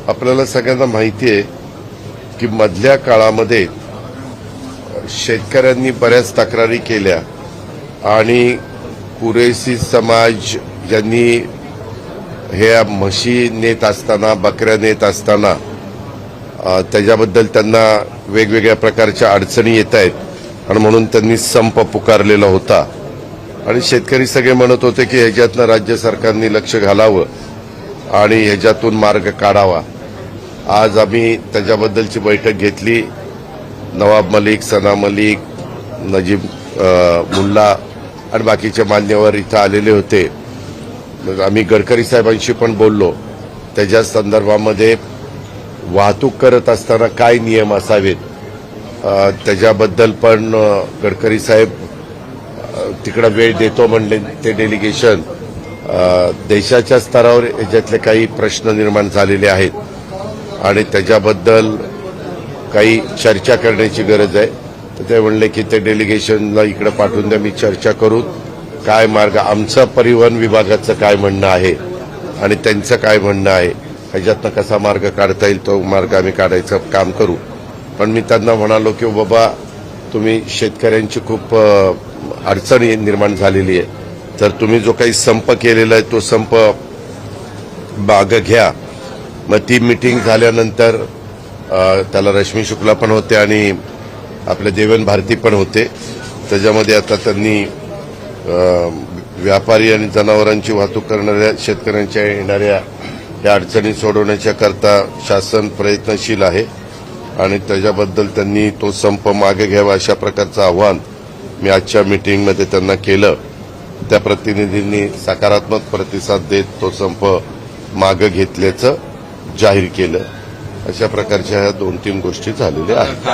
आपल्याला सगळ्यांना माहिती आहे की मधल्या काळामध्ये शेतकऱ्यांनी बऱ्याच तक्रारी केल्या आणि कुरेशी समाज यांनी हे म्हशी नेत असताना, बकऱ्या नेत असताना त्याच्याबद्दल त्यांना वेगवेगळ्या प्रकारच्या अडचणी येत आहेत आणि म्हणून त्यांनी संप पुकारलेला होता आणि शेतकरी सगळे म्हणत होते की ह्याच्यातनं राज्य सरकारने लक्ष घालावं आणि ह्याच्यातून मार्ग काढावा। आज आम्ही त्याच्याबद्दलची बैठक घेतली। नवाब मलिक, सना मलिक, नजीब मुल्ला आणि बाकीचे मान्यवर इथं आलेले होते। आम्ही गडकरी साहेबांशी पण बोललो। त्याच्या संदर्भामध्ये वाहतूक करत असताना काय नियम असावेत त्याच्याबद्दल पण गडकरी साहेब तिकडे वेळ देतो म्हणले। ते डेलिगेशन देशाच्या स्तरावर याच्यातले काही प्रश्न निर्माण झालेले आहेत आणि त्याच्याबद्दल काही चर्चा करण्याची गरज आहे। तर ते म्हणले की ते डेलिगेशनला इकडे पाठवून द्या, मी चर्चा करू काय मार्ग, आमचं परिवहन विभागाचं काय म्हणणं आहे आणि त्यांचं काय म्हणणं आहे, ह्याच्यातनं कसा मार्ग काढता येईल तो मार्ग आम्ही काढायचं काम करू। पण मी त्यांना म्हणालो की बाबा तुम्ही शेतकऱ्यांची खूप अडचणी निर्माण झालेली आहे, तर तुम्ही जो काही संप केलेला आहे तो संप मागं घ्या। मग ती मीटिंग झाल्यानंतर त्याला रश्मी शुक्ला पण होते आणि आपले देवेंद्र भारती पण होते। त्याच्यामध्ये आता त्यांनी व्यापारी आणि जनावरांची वाहतूक करणाऱ्या शेतकऱ्यांच्या येणाऱ्या या अडचणी सोडवण्याच्या करता शासन प्रयत्नशील आहे आणि त्याच्याबद्दल त्यांनी तो संप मागे घ्यावा अशा प्रकारचं आव्हान मी आजच्या मीटिंगमध्ये त्यांना केलं। त्या प्रतिनिधींनी सकारात्मक प्रतिसाद देत तो संप मागे घेतल्याचं जाहीर केलं। अशा प्रकारच्या 2-3 गोष्टी झालेल्या आहेत।